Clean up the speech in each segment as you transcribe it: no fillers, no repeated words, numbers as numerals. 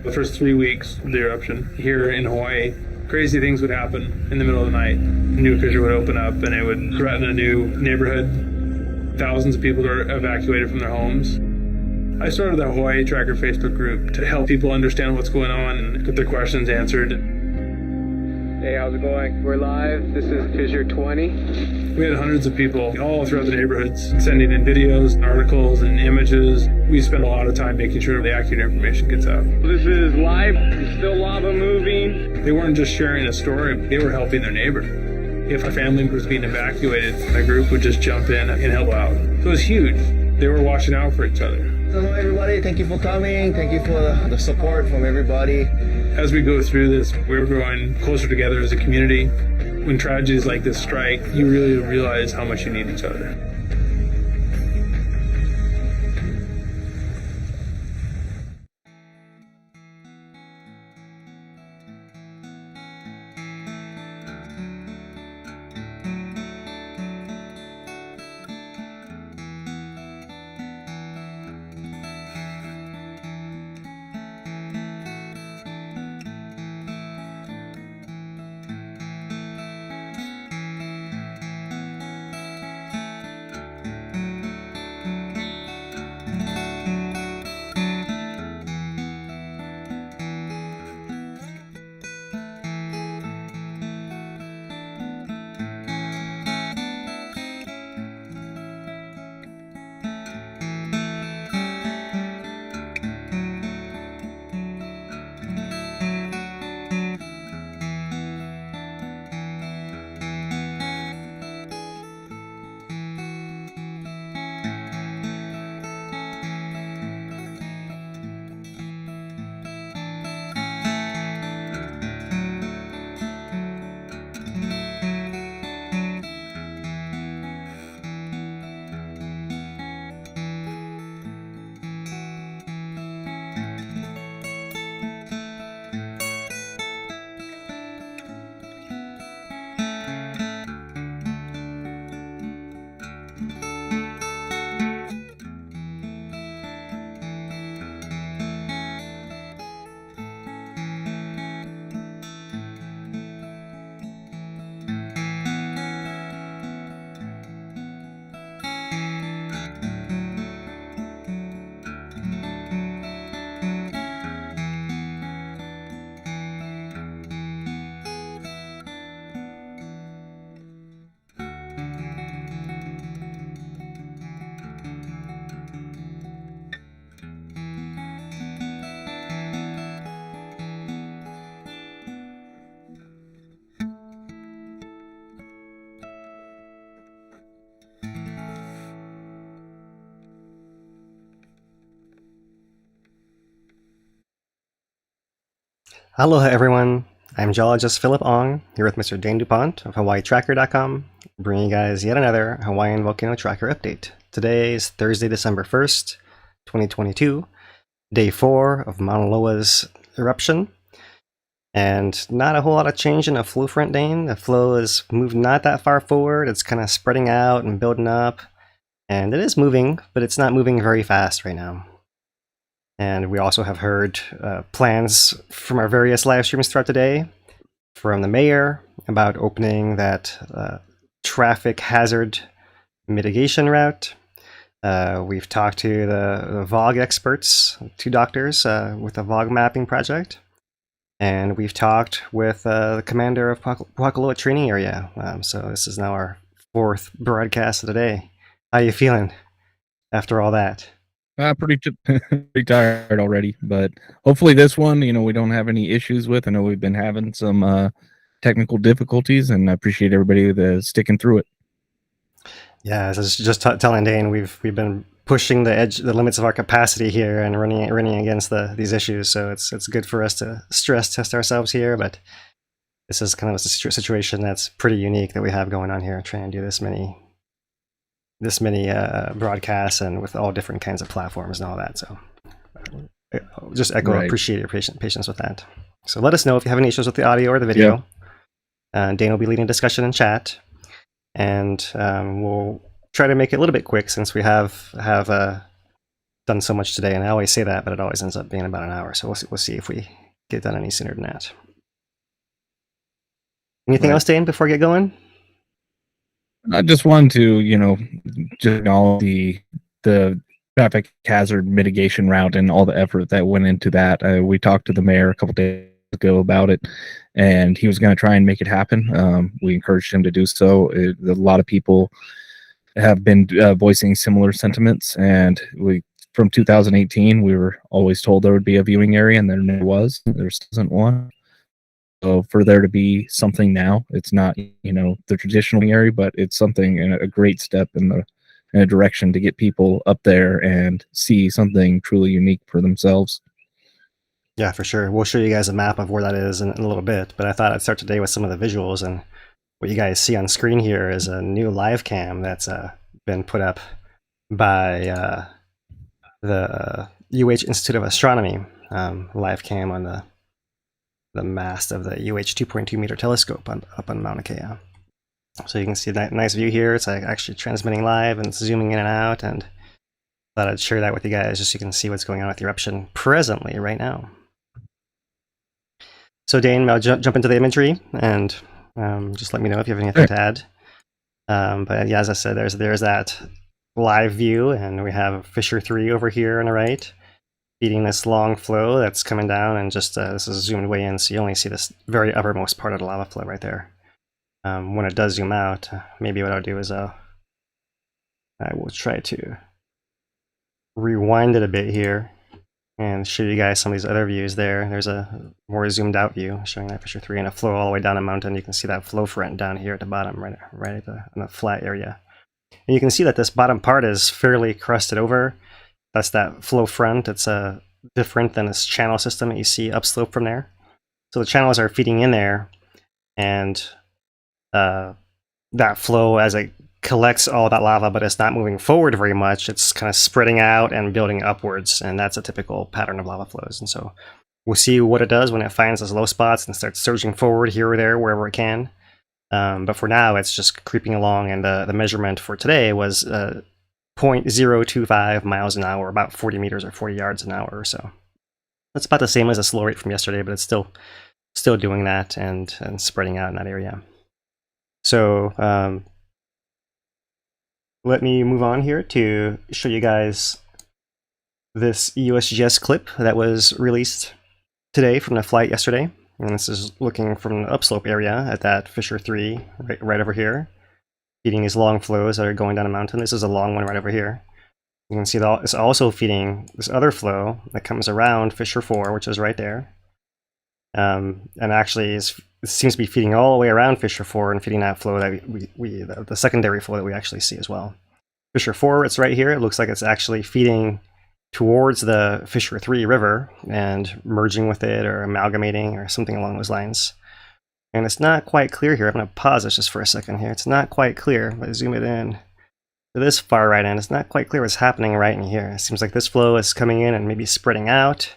The first 3 weeks of the eruption here in Hawaii, crazy things would happen in the middle of the night. A new fissure would open up and it would threaten a new neighborhood. Thousands of people are evacuated from their homes. I started the Hawaii Tracker Facebook group to help people understand what's going on and get their questions answered. Hey, how's it going? We're live. This is Fissure 20. We had hundreds of people all throughout the neighborhoods sending in videos, articles, and images. We spend a lot of time making sure the accurate information gets out. This is live. There's still lava moving. They weren't just sharing a story, they were helping their neighbor. If a family member was being evacuated, the group would just jump in and help out. So it was huge. They were watching out for each other. Hello everybody, thank you for coming. Thank you for the support from everybody. As we go through this, we're growing closer together as a community. When tragedies like this strike, you really realize how much you need each other. Aloha everyone, I'm geologist Philip Ong, here with Mr. Dane DuPont of HawaiiTracker.com, bringing you guys yet another Hawaiian Volcano Tracker update. Today is Thursday, December 1st, 2022, day 4 of Maunaloa's eruption, and not a whole lot of change in the flow front, Dane. The flow has moved not that far forward, it's kind of spreading out and building up, and it is moving, but it's not moving very fast right now. And we also have heard plans from our various live streams throughout the day from the mayor about opening that traffic hazard mitigation route. We've talked to the VOG experts, 2 doctors with the VOG mapping project. And we've talked with the commander of Pohakuloa Training Area. So this is now our 4th broadcast of the day. How are you feeling after all that? Pretty tired already, but hopefully this one, we don't have any issues with. I know we've been having some technical difficulties, and I appreciate everybody sticking through it. Yeah, as I was just telling Dane, we've been pushing the limits of our capacity here and running against these issues. So it's good for us to stress test ourselves here, but this is kind of a situation that's pretty unique that we have going on here, trying to do this many broadcasts and with all different kinds of platforms and all that. So just appreciate your patience with that. So let us know if you have any issues with the audio or the video. Yeah. Dane will be leading discussion in chat, and we'll try to make it a little bit quick since we have done so much today, and I always say that, but it always ends up being about an hour. So we'll see if we get done any sooner than that. Anything else, Dane, before I get going? I just wanted to, just acknowledge the traffic hazard mitigation route and all the effort that went into that. We talked to the mayor a couple days ago about it, and he was going to try and make it happen. We encouraged him to do so. A lot of people have been voicing similar sentiments, and from 2018, we were always told there would be a viewing area, and there never was. There still isn't one. So for there to be something now, it's not, the traditional area, but it's something, a great step in a direction to get people up there and see something truly unique for themselves. Yeah, for sure. We'll show you guys a map of where that is in a little bit, but I thought I'd start today with some of the visuals, and what you guys see on screen here is a new live cam that's been put up by the UH Institute of Astronomy live cam on the mast of the UH 2.2 meter telescope up on Mauna Kea. So you can see that nice view here. It's actually transmitting live and zooming in and out, and thought I'd share that with you guys just so you can see what's going on with the eruption presently right now. So Dane, I'll jump into the imagery, and just let me know if you have anything to add. But yeah, as I said, there's that live view, and we have Fissure 3 over here on the right, feeding this long flow that's coming down, and just this is zoomed way in, so you only see this very uppermost part of the lava flow right there. When it does zoom out, maybe what I'll do is I will try to rewind it a bit here and show you guys some of these other views there. There's a more zoomed out view showing that Fissure 3 and a flow all the way down a mountain. You can see that flow front down here at the bottom, right at in the flat area. And you can see that this bottom part is fairly crusted over. That's that flow front. It's different than this channel system that you see upslope from there. So the channels are feeding in there, and that flow, as it collects all that lava, but it's not moving forward very much, it's kind of spreading out and building upwards, and that's a typical pattern of lava flows. And so we'll see what it does when it finds those low spots and starts surging forward here or there wherever it can. But for now, it's just creeping along, and the measurement for today was 0.025 miles an hour, about 40 meters or 40 yards an hour or so. That's about the same as the slow rate from yesterday, but it's still doing that and spreading out in that area. So let me move on here to show you guys this USGS clip that was released today from the flight yesterday. And this is looking from the upslope area at that Fissure 3 right over here, feeding these long flows that are going down a mountain. This is a long one right over here. You can see that it's also feeding this other flow that comes around Fissure 4, which is right there. And actually it seems to be feeding all the way around Fissure 4 and feeding that flow that the secondary flow that we actually see as well. Fissure 4, it's right here. It looks like it's actually feeding towards the Fissure 3 river and merging with it or amalgamating or something along those lines. And it's not quite clear here. I'm going to pause this just for a second here. It's not quite clear, but zoom it in to this far right end. It's not quite clear what's happening right in here. It seems like this flow is coming in and maybe spreading out.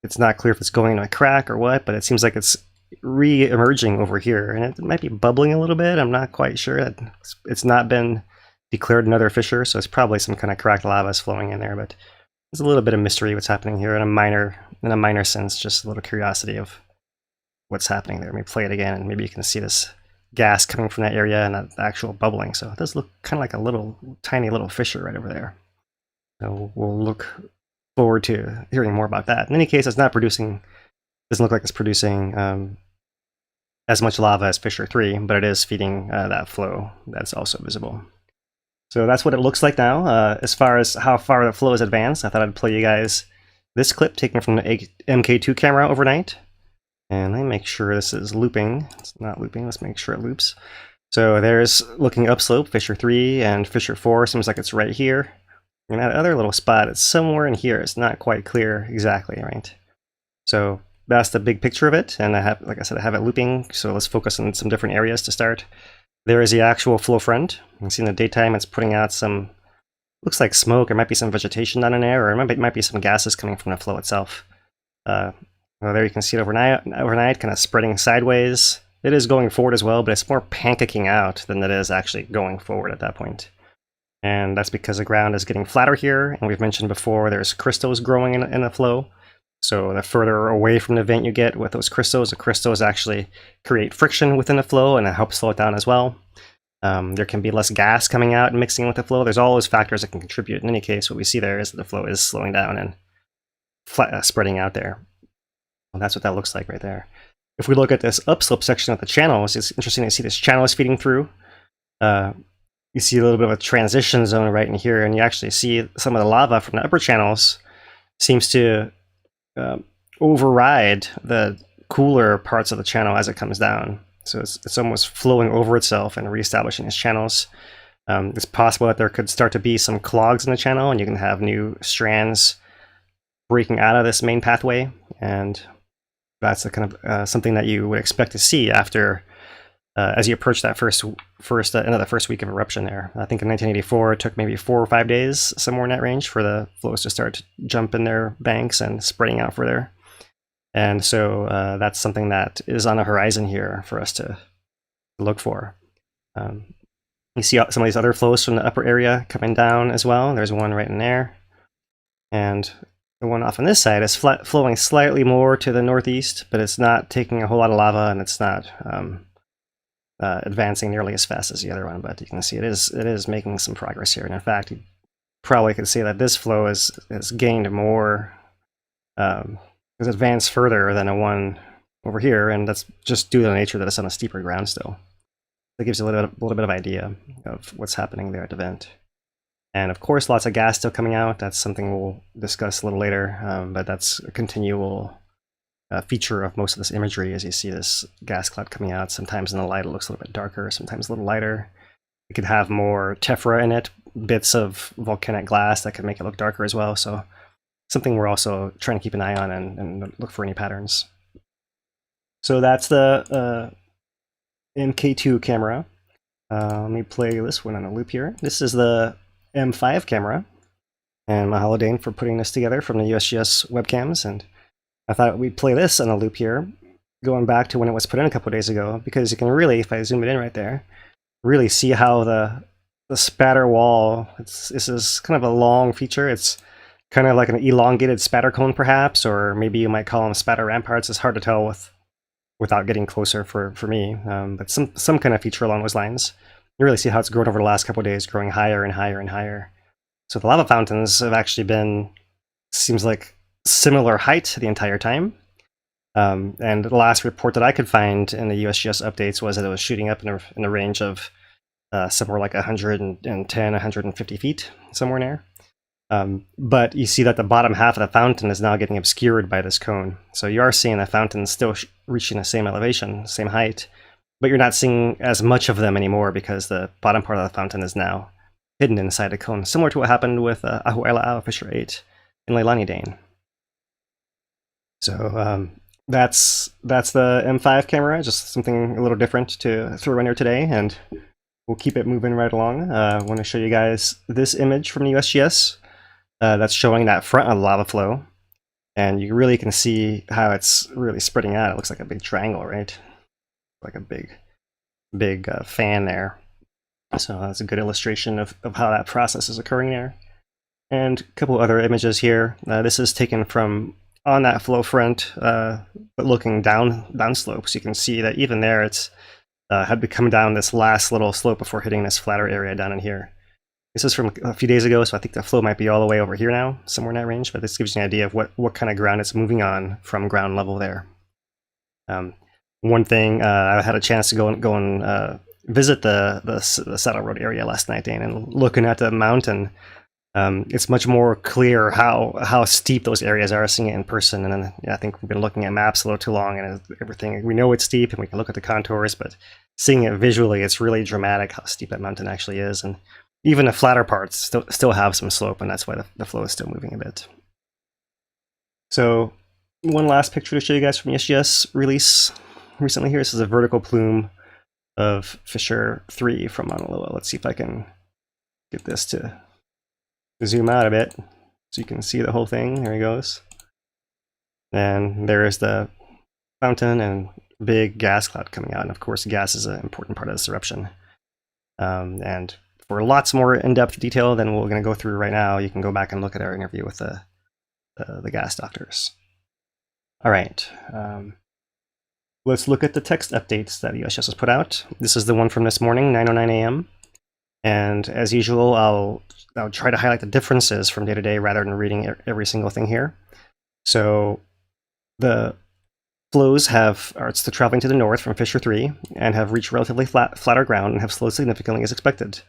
It's not clear if it's going into a crack or what, but it seems like it's re-emerging over here, and it might be bubbling a little bit. I'm not quite sure. It's not been declared another fissure, so it's probably some kind of cracked lava is flowing in there, but there's a little bit of mystery what's happening here in a minor sense, just a little curiosity of what's happening there. Let me play it again, and maybe you can see this gas coming from that area and that actual bubbling. So it does look kind of like a tiny little fissure right over there. So we'll look forward to hearing more about that. In any case, it's not producing, doesn't look like it's producing as much lava as Fissure 3, but it is feeding that flow that's also visible. So that's what it looks like now. As far as how far the flow has advanced, I thought I'd play you guys this clip taken from the MK2 camera overnight. And let me make sure this is looping. It's not looping. Let's make sure it loops. So there's looking upslope, Fissure 3 and Fissure 4. Seems like it's right here. And that other little spot, it's somewhere in here. It's not quite clear exactly, right? So that's the big picture of it. And I have, like I said, I have it looping. So let's focus on some different areas to start. There is the actual flow front. You can see in the daytime it's putting out some, looks like smoke. There might be some vegetation down in there, or it might be some gases coming from the flow itself. Well, there you can see it overnight kind of spreading sideways. It is going forward as well, but it's more pancaking out than it is actually going forward at that point. And that's because the ground is getting flatter here, and we've mentioned before there's crystals growing in the flow. So the further away from the vent you get with those crystals, the crystals actually create friction within the flow, and it helps slow it down as well. There can be less gas coming out and mixing with the flow. There's all those factors that can contribute. In any case, what we see there is that the flow is slowing down and spreading out there. And that's what that looks like right there. If we look at this upslope section of the channels, it's interesting to see this channel is feeding through. You see a little bit of a transition zone right in here, and you actually see some of the lava from the upper channels seems to override the cooler parts of the channel as it comes down. So it's almost flowing over itself and reestablishing its channels. It's possible that there could start to be some clogs in the channel, and you can have new strands breaking out of this main pathway, and that's the kind of something that you would expect to see after as you approach that first end of the first week of eruption there. I think in 1984 it took maybe 4 or 5 days, somewhere in that range, for the flows to start to jump in their banks and spreading out further. And so that's something that is on the horizon here for us to look for. You see some of these other flows from the upper area coming down as well. There's one right in there. And the one off on this side is flowing slightly more to the northeast, but it's not taking a whole lot of lava, and it's not advancing nearly as fast as the other one. But you can see it is making some progress here. And in fact, you probably could say that this flow has gained more, has advanced further than the one over here, and that's just due to the nature that it's on a steeper ground still. That gives you a little bit of idea of what's happening there at the vent. And of course, lots of gas still coming out. That's something we'll discuss a little later, but that's a continual feature of most of this imagery, as you see this gas cloud coming out. Sometimes in the light it looks a little bit darker, sometimes a little lighter. It could have more tephra in it, bits of volcanic glass that could make it look darker as well. So something we're also trying to keep an eye on and look for any patterns. So that's the MK2 camera. Let me play this one on a loop here. This is the M5 camera, and mahalo Dane for putting this together from the USGS webcams. And I thought we'd play this on a loop here, going back to when it was put in a couple days ago, because you can really, if I zoom it in right there, really see how the spatter wall, this is kind of a long feature. It's kind of like an elongated spatter cone perhaps, or maybe you might call them spatter ramparts. It's hard to tell without getting closer for me, but some kind of feature along those lines. You really see how it's grown over the last couple of days, growing higher and higher and higher. So the lava fountains have actually been, seems like, similar height the entire time. And the last report that I could find in the USGS updates was that it was shooting up in the range of somewhere like 110, 150 feet, somewhere in there. But you see that the bottom half of the fountain is now getting obscured by this cone. So you are seeing the fountains still reaching the same elevation, same height, but you're not seeing as much of them anymore because the bottom part of the fountain is now hidden inside the cone, similar to what happened with Ahu'aila'au Fissure 8 in Leilani Dane. So that's the M5 camera, just something a little different to throw in here today, and we'll keep it moving right along. I want to show you guys this image from the USGS that's showing that front of the lava flow, and you really can see how it's really spreading out. It looks like a big triangle, right? Like a big fan there. So that's a good illustration of how that process is occurring there. And a couple other images here. This is taken from on that flow front, but looking down slope. So you can see that even there, it's had to come down this last little slope before hitting this flatter area down in here. This is from a few days ago, so I think the flow might be all the way over here now, somewhere in that range. But this gives you an idea of what kind of ground it's moving on from ground level there. One thing, I had a chance to go and visit the Saddle Road area last night, Dane, and looking at the mountain, it's much more clear how steep those areas are, seeing it in person. And then I think we've been looking at maps a little too long, and everything, we know it's steep and we can look at the contours, but seeing it visually, it's really dramatic how steep that mountain actually is. And even the flatter parts still have some slope, and that's why the flow is still moving a bit. So one last picture to show you guys from the USGS release recently here. This is a vertical plume of Fissure 3 from Maunaloa. Let's see if I can get this to zoom out a bit so you can see the whole thing. There he goes. And there's the fountain and big gas cloud coming out. And of course, gas is an important part of this eruption. And for lots more in-depth detail than we're going to go through right now, you can go back and look at our interview with the gas doctors. All right. Let's look at the text updates that USGS has put out. This is the one from this morning, 9:09 a.m. And as usual, I'll try to highlight the differences from day to day rather than reading every single thing here. So the flows are still traveling to the north from Fissure 3 and have reached relatively flatter ground and have slowed significantly as expected.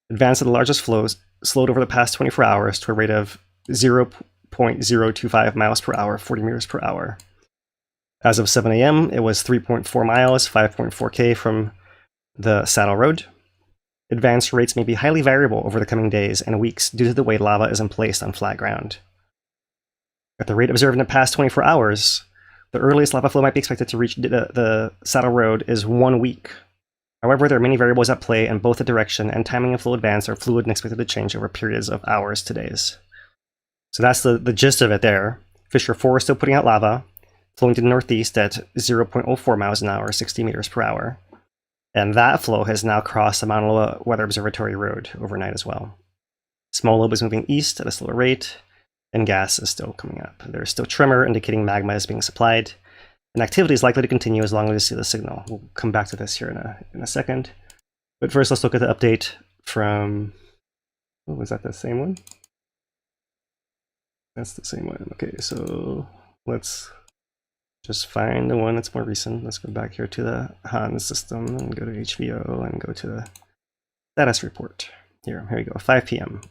Advance of the largest flows slowed over the past 24 hours to a rate of 0.025 miles per hour, 40 meters per hour. As of 7 a.m., it was 3.4 miles, 5.4 k from the Saddle Road. Advance rates may be highly variable over the coming days and weeks due to the way lava is emplaced on flat ground. At the rate observed in the past 24 hours, the earliest lava flow might be expected to reach the Saddle Road is 1 week. However, there are many variables at play, and both the direction and timing of flow advance are fluid and expected to change over periods of hours to days. So that's the gist of it there. Fissure 4 is still putting out lava, flowing to the northeast at 0.04 miles an hour, 60 meters per hour. And that flow has now crossed the Maunaloa Weather Observatory Road overnight as well. Small lobe is moving east at a slower rate, and gas is still coming up. There's still tremor indicating magma is being supplied, and activity is likely to continue as long as we see the signal. We'll come back to this here in a second. But first, let's look at the update from... Oh, was that the same one? That's the same one. Okay, so let's just find the one that's more recent. Let's go back here to the HAN system and go to HVO and go to the status report. Here we go, 5 p.m.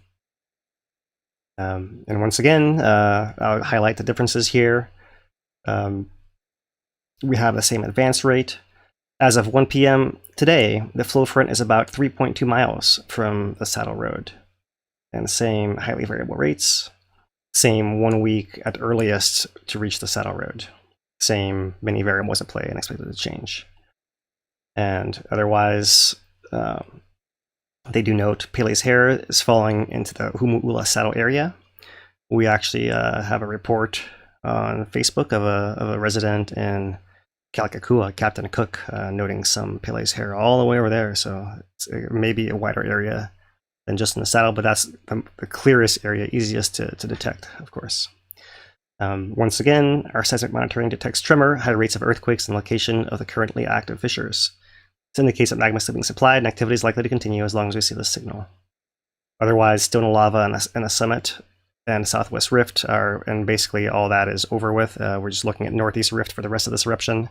And once again, I'll highlight the differences here. We have the same advance rate. As of 1 p.m. today, the flow front is about 3.2 miles from the Saddle Road. And same highly variable rates. Same 1 week at earliest to reach the Saddle Road. Same many variables at play and expected to change. And otherwise, they do note Pele's hair is falling into the Humu'ula Saddle area. We actually have a report on Facebook of a resident in Kalikakua, Captain Cook, noting some Pele's hair all the way over there. So it's maybe a wider area than just in the saddle, but that's the clearest area, easiest to detect, of course. Once again, our seismic monitoring detects tremor, high rates of earthquakes, and location of the currently active fissures. This indicates that magma is still being supplied and activity is likely to continue as long as we see this signal. Otherwise, stone and lava and a summit and southwest rift and basically all that is over with. We're just looking at northeast rift for the rest of this eruption.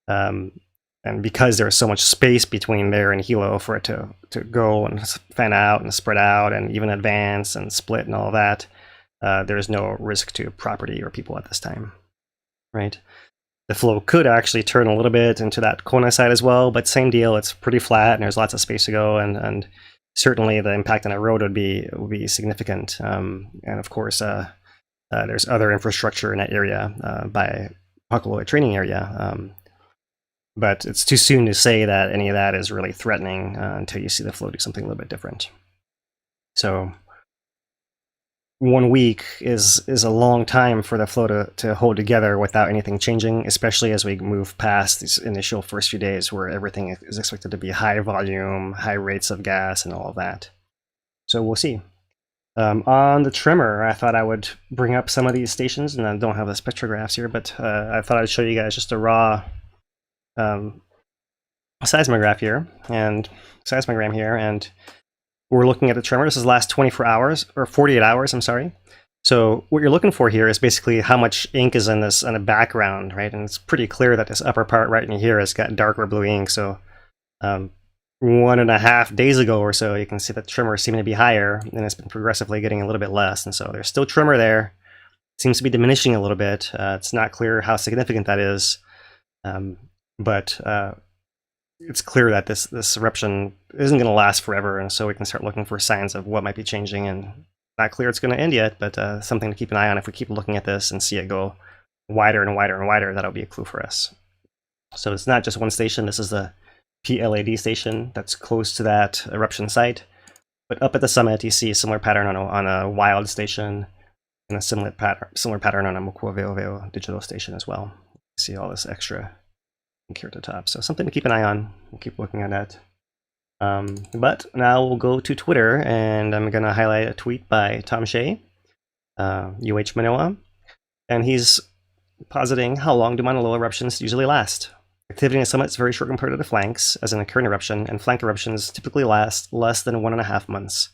And because there's so much space between there and Hilo for it to go and fan out and spread out and even advance and split and all that, there's no risk to property or people at this time, right? The flow could actually turn a little bit into that Kona side as well, but same deal. It's pretty flat and there's lots of space to go, and certainly the impact on the road would be significant. And of course, there's other infrastructure in that area by Pohakuloa Training Area. But it's too soon to say that any of that is really threatening until you see the flow do something a little bit different. So 1 week is a long time for the flow to hold together without anything changing, especially as we move past these initial first few days where everything is expected to be high volume, high rates of gas, and all of that. So we'll see. On the tremor, I thought I would bring up some of these stations, and I don't have the spectrographs here, but I thought I'd show you guys just a raw seismograph here, and seismogram here, and we're looking at the tremor. This is the last 24 hours, or 48 hours, I'm sorry. So what you're looking for here is basically how much ink is in the background, right? And it's pretty clear that this upper part right in here has got darker blue ink. So 1.5 days ago or so, you can see that tremor seeming to be higher, and it's been progressively getting a little bit less. And so there's still tremor there. It seems to be diminishing a little bit. It's not clear how significant that is. But it's clear that this eruption isn't going to last forever, and so we can start looking for signs of what might be changing. And not clear it's going to end yet, but something to keep an eye on. If we keep looking at this and see it go wider and wider and wider, that'll be a clue for us. So it's not just one station. This is the PLAD station that's close to that eruption site. But up at the summit, you see a similar pattern on a wild station, and a similar pattern on a Mokuaveoveo digital station as well. You see all this extra here at the top. So something to keep an eye on. We'll keep looking at that. But now we'll go to Twitter, and I'm going to highlight a tweet by Tom Shea, UH Manoa, and he's positing how long do Maunaloa eruptions usually last. Activity in the summit is very short compared to the flanks, as in a current eruption, and flank eruptions typically last less than 1.5 months.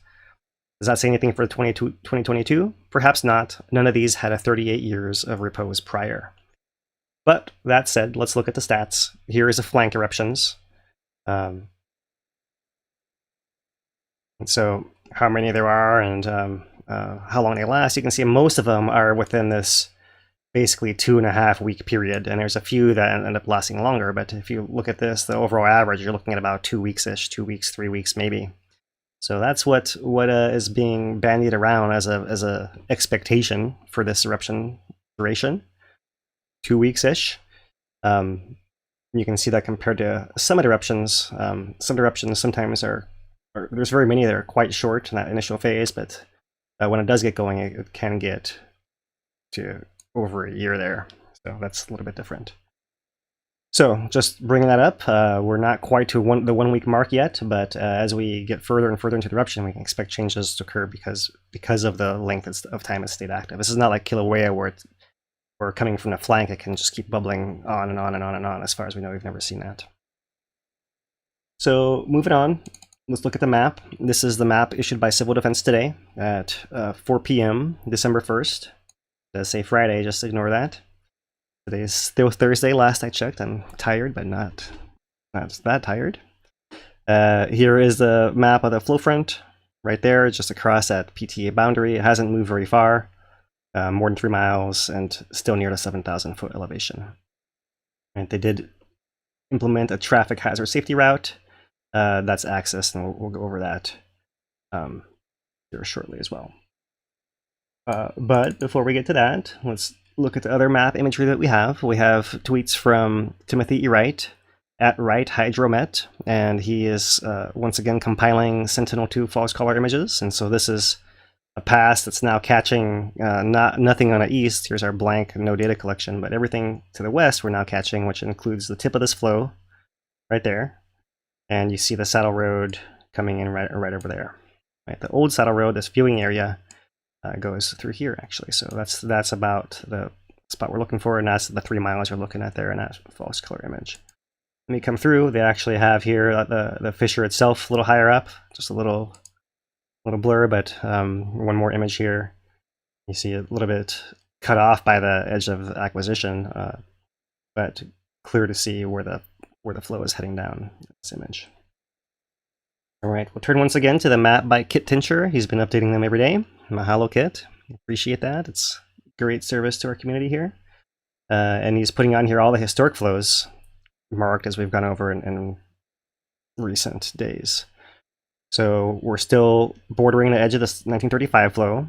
Does that say anything for 2022? Perhaps not. None of these had a 38 years of repose prior. But that said, let's look at the stats. Here is the flank eruptions. And so how many there are and how long they last. You can see most of them are within this basically 2.5 week period, and there's a few that end up lasting longer. But if you look at this, the overall average, you're looking at about 2 weeks-ish, 2 weeks, 3 weeks maybe. So that's what is being bandied around as a expectation for this eruption duration, 2 weeks-ish. You can see that compared to summit eruptions. Summit eruptions sometimes there's very many that are quite short in that initial phase, but when it does get going, it can get to over a year there. So that's a little bit different. So just bringing that up, we're not quite to the 1 week mark yet, but as we get further and further into the eruption, we can expect changes to occur because of the length of time it stayed active. This is not like Kilauea where we're coming from the flank, it can just keep bubbling on and on and on and on. As far as we know, we've never seen that. So moving on, let's look at the map. This is the map issued by Civil Defense today at 4 p.m. December 1st. It does say Friday, just ignore that. Today's still Thursday, last I checked. I'm tired, but not that tired. Here is the map of the flow front right there, just across that PTA boundary. It hasn't moved very far, more than 3 miles, and still near the 7,000 foot elevation. And they did implement a traffic hazard safety route that's accessed, and we'll go over that here shortly as well. But before we get to that, let's look at the other map imagery that we have. We have tweets from Timothy E. Wright at Wright Hydromet, and he is once again compiling Sentinel-2 false color images. And so this is a pass that's now catching nothing on the east. Here's our blank no data collection, but everything to the west we're now catching, which includes the tip of this flow right there. And you see the saddle road coming in right over there. Right, the old saddle road, this viewing area, goes through here actually. So that's about the spot we're looking for, and that's the 3 miles you're looking at there in that false color image. When you come through, they actually have here the fissure itself a little higher up, just a little blur, but one more image here. You see a little bit cut off by the edge of the acquisition, but clear to see where the flow is heading down in this image. All right, we'll turn once again to the map by Kit Tincher. He's been updating them every day. Mahalo, Kit. Appreciate that. It's great service to our community here. And he's putting on here all the historic flows marked as we've gone over in recent days. So we're still bordering the edge of this 1935 flow,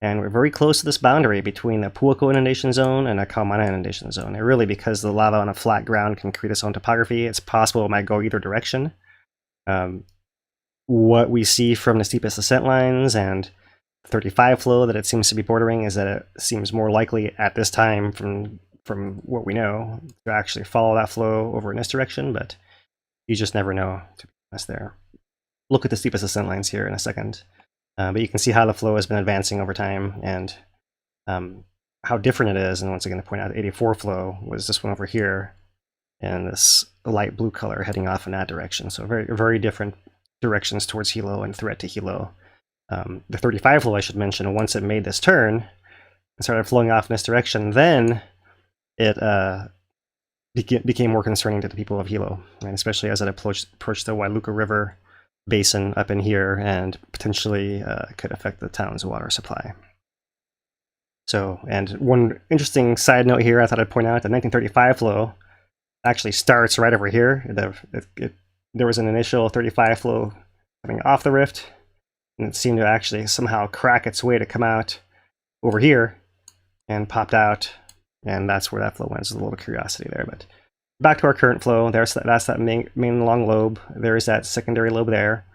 and we're very close to this boundary between the Puako inundation zone and the Kaumana inundation zone. And really, because the lava on a flat ground can create its own topography, it's possible it might go either direction. What we see from the steepest ascent lines and 35 flow that it seems to be bordering is that it seems more likely at this time from what we know to actually follow that flow over in this direction, but you just never know, to be honest there. Look at the steepest ascent lines here in a second, but you can see how the flow has been advancing over time and how different it is. And once again, to point out, the 84 flow was this one over here and this light blue color heading off in that direction. So very, very different directions towards Hilo and threat to Hilo. The 35 flow, I should mention, once it made this turn and started flowing off in this direction, then it became more concerning to the people of Hilo, and especially as it approached the Wailuka River basin up in here and potentially could affect the town's water supply. So, and one interesting side note here, I thought I'd point out, the 1935 flow actually starts right over here. There was an initial 35 flow coming off the rift, and it seemed to actually somehow crack its way to come out over here and popped out, and that's where that flow went. There's a little curiosity there, but back to our current flow. That's that main long lobe. There is that secondary lobe there.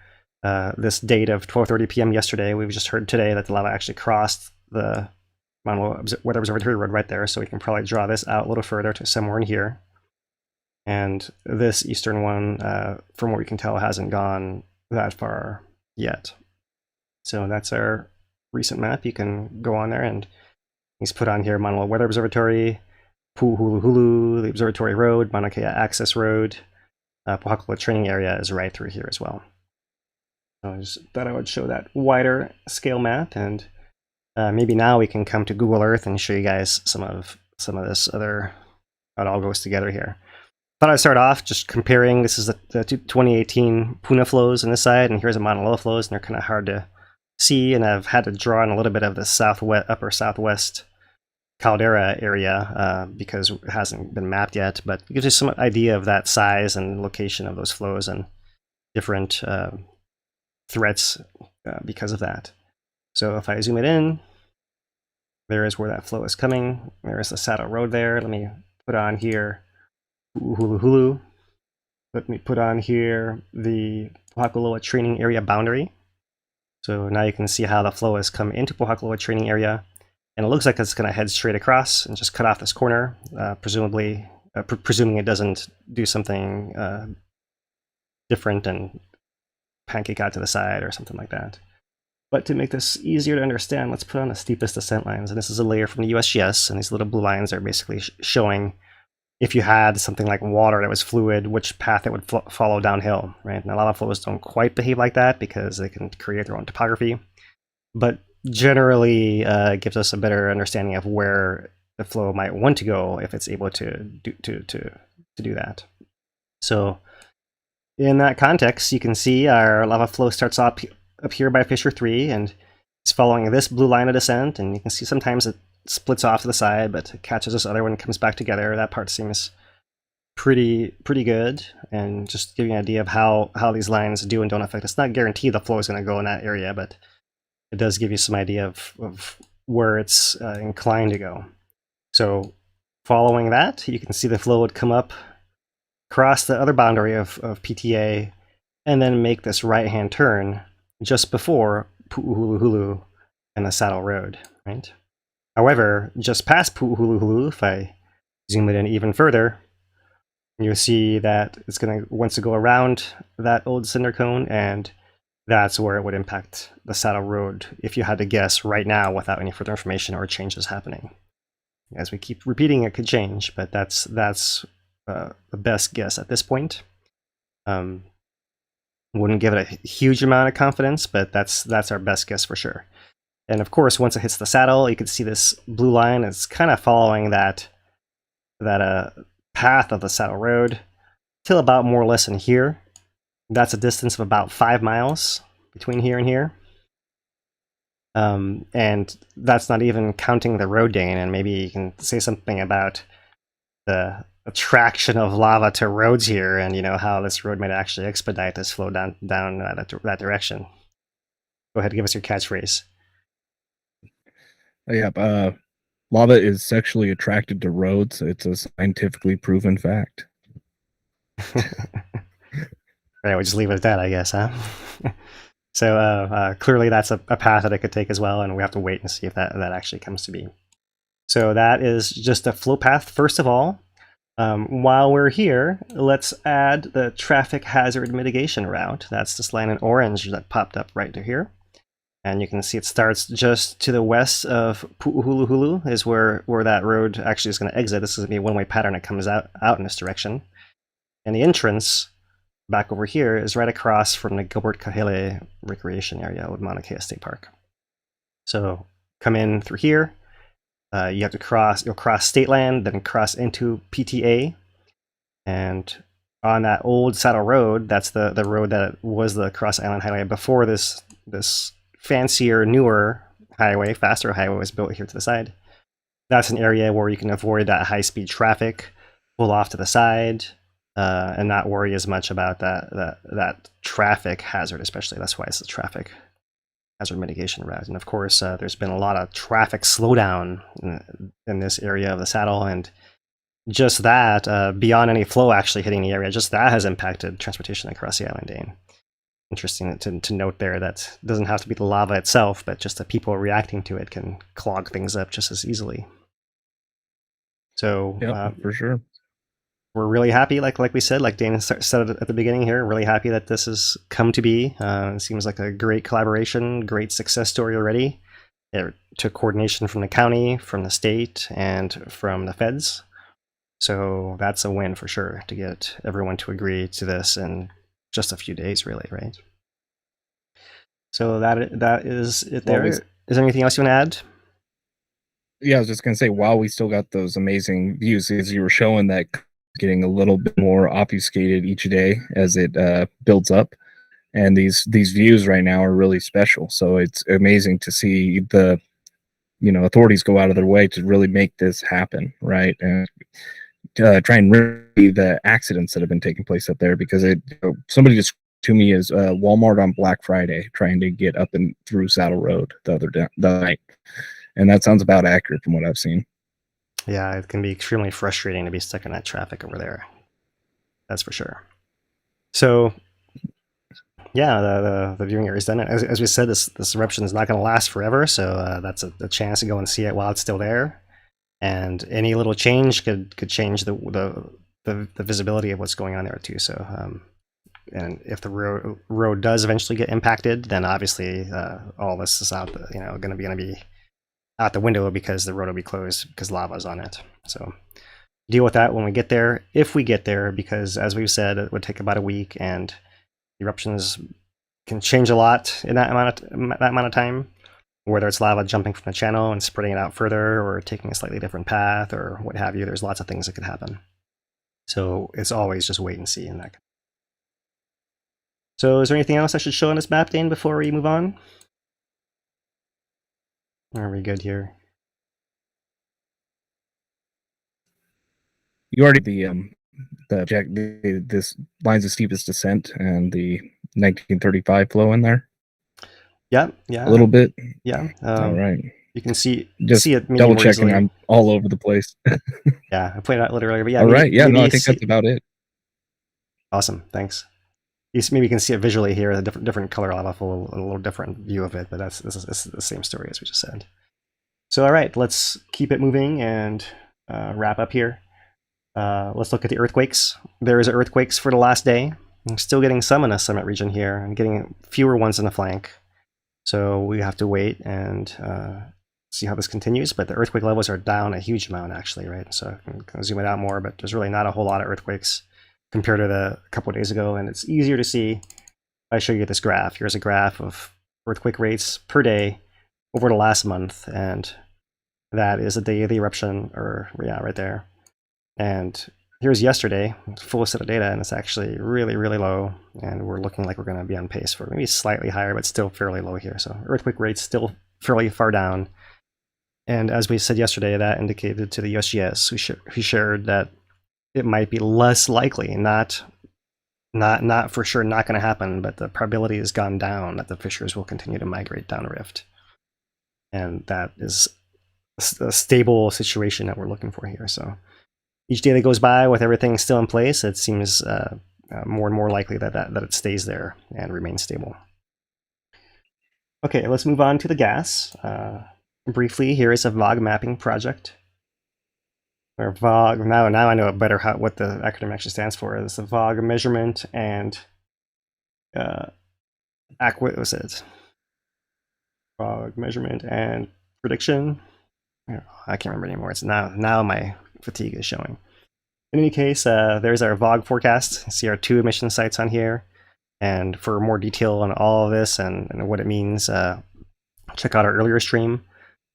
This date of 12:30 p.m. yesterday, we've just heard today that the lava actually crossed the Maunaloa Weather Observatory Road right there, so we can probably draw this out a little further to somewhere in here. And this eastern one, from what we can tell, hasn't gone that far yet. So that's our recent map. You can go on there, and he's put on here Maunaloa Weather Observatory, Pohakuloa, the Observatory Road, Mauna Kea Access Road. Pohakuloa Training Area is right through here as well. So I just thought I would show that wider scale map, and maybe now we can come to Google Earth and show you guys some of this other, how it all goes together here. Thought I'd start off just comparing. This is the 2018 Puna flows on this side, and here's the Maunaloa flows, and they're kind of hard to see, and I've had to draw in a little bit of the upper southwest caldera area because it hasn't been mapped yet, but it gives you some idea of that size and location of those flows and different threats because of that. So if I zoom it in, there is where that flow is coming. There's the saddle road there. Let me put on here Hulu. Let me put on here the Pohakuloa Training Area boundary. So now you can see how the flow has come into Pohakuloa Training Area, and it looks like it's going to head straight across and just cut off this corner, presumably, presuming it doesn't do something different and pancake out to the side or something like that. But to make this easier to understand, let's put on the steepest descent lines. And this is a layer from the USGS, and these little blue lines are basically showing if you had something like water that was fluid, which path it would follow downhill, right? And a lot of flows don't quite behave like that because they can create their own topography, but generally gives us a better understanding of where the flow might want to go if it's able to do that. So in that context, you can see our lava flow starts up here by Fissure 3, and it's following this blue line of descent, and you can see sometimes it splits off to the side, but it catches this other one and comes back together. That part seems pretty good, and just give you an idea of how these lines do and don't affect. It's not guaranteed the flow is going to go in that area, but it does give you some idea of where it's inclined to go. So following that, you can see the flow would come up, cross the other boundary of PTA, and then make this right-hand turn just before Pu'uhuluhulu and the Saddle Road, right? However, just past Pu'uhuluhulu, if I zoom it in even further, you'll see that it's wants to go around that old cinder cone, and that's where it would impact the Saddle Road if you had to guess right now without any further information or changes happening. As we keep repeating, it could change, but that's the best guess at this point. Wouldn't give it a huge amount of confidence, but that's our best guess for sure. And of course, once it hits the saddle, you can see this blue line is kind of following that path of the Saddle Road till about more or less in here. That's a distance of about 5 miles between here and here. And that's not even counting the road gain, and maybe you can say something about the attraction of lava to roads here, and how this road might actually expedite this flow down that direction. Go ahead and give us your catchphrase. Yeah, lava is sexually attracted to roads. It's a scientifically proven fact. Right, we'll just leave it at that, I guess, huh? So clearly that's a path that it could take as well, and we have to wait and see if that actually comes to be. So that is just a flow path, first of all. While we're here, let's add the traffic hazard mitigation route. That's this line in orange that popped up right to here. And you can see it starts just to the west of Pu'uhuluhulu is where that road actually is going to exit. This is going to be a one-way pattern that comes out in this direction. And the entrance back over here is right across from the Gilbert Kahele Recreation Area with Mauna Kea State Park. So come in through here. You have to you'll cross state land, then cross into PTA. And on that old Saddle Road, that's the road that was the Cross Island Highway before this fancier, newer highway, faster highway was built here to the side. That's an area where you can avoid that high-speed traffic, pull off to the side, and not worry as much about that traffic hazard, especially. That's why it's the traffic hazard mitigation route. And of course, there's been a lot of traffic slowdown in this area of the saddle, and just that, beyond any flow actually hitting the area, just that has impacted transportation across the island, Dane. Interesting to note there that it doesn't have to be the lava itself, but just the people reacting to it can clog things up just as easily. So yeah, for sure. we're really happy, like we said, like Dana said at the beginning here, really happy that this has come to be. It seems like a great collaboration, great success story already. It took coordination from the county, from the state, and from the feds. So that's a win for sure to get everyone to agree to this in just a few days, really, right? So that is it there. Is there anything else you want to add? Yeah, I was just gonna say, while we still got those amazing views, as you were showing, that getting a little bit more obfuscated each day as it builds up, and these views right now are really special. So it's amazing to see the authorities go out of their way to really make this happen, right? And try and remedy the accidents that have been taking place up there, because somebody just to me is Walmart on Black Friday trying to get up and through Saddle Road the night. And that sounds about accurate from what I've seen. Yeah, it can be extremely frustrating to be stuck in that traffic over there. That's for sure. So, yeah, the viewing area is done. As we said, this eruption is not going to last forever, so that's a chance to go and see it while it's still there. And any little change could change the visibility of what's going on there too. So, and if the road does eventually get impacted, then obviously all this is out, going to be out the window, because the road will be closed because lava is on it. So deal with that when we get there, if we get there, because as we've said, it would take about a week, and eruptions can change a lot in that amount of time, whether it's lava jumping from the channel and spreading it out further, or taking a slightly different path, or what have you. There's lots of things that could happen. So it's always just wait and see in that. So is there anything else I should show on this map, Dane, before we move on? Are we good here? You already this lines of steepest descent and the 1935 flow in there. Yeah, a little bit. Yeah. All right. You can see it. Double checking. Easily. I'm all over the place. Yeah, I pointed out a little earlier, but yeah. All right. Yeah. No, I think that's about it. Awesome. Thanks. Maybe you can see it visually here. A different color lava flow, a little different view of it, but this is the same story as we just said. So, all right, let's keep it moving and wrap up here. Let's look at the earthquakes. There's earthquakes for the last day. I'm still getting some in the summit region here. I'm getting fewer ones in the flank. So we have to wait and see how this continues. But the earthquake levels are down a huge amount, actually, right? So I can zoom it out more, but there's really not a whole lot of earthquakes compared to a couple of days ago. And it's easier to see if I show you this graph. Here's a graph of earthquake rates per day over the last month, and that is the day of the eruption, or yeah, right there. And here's yesterday, full set of data, and it's actually really, really low, and we're looking like we're going to be on pace for maybe slightly higher, but still fairly low here. So earthquake rates still fairly far down. And as we said yesterday, that indicated to the USGS, who shared that it might be less likely, not for sure not going to happen, but the probability has gone down that the fissures will continue to migrate downrift. And that is a stable situation that we're looking for here. So each day that goes by with everything still in place, it seems more and more likely that it stays there and remains stable. Okay, let's move on to the gas. Briefly, here is a VOG mapping project. Or VOG, now I know better what the acronym actually stands for. It's the VOG measurement and what was it? VOG measurement and prediction. I can't remember anymore. It's now my fatigue is showing. In any case, there's our VOG forecast. You see our 2 emission sites on here. And for more detail on all of this and what it means, check out our earlier stream.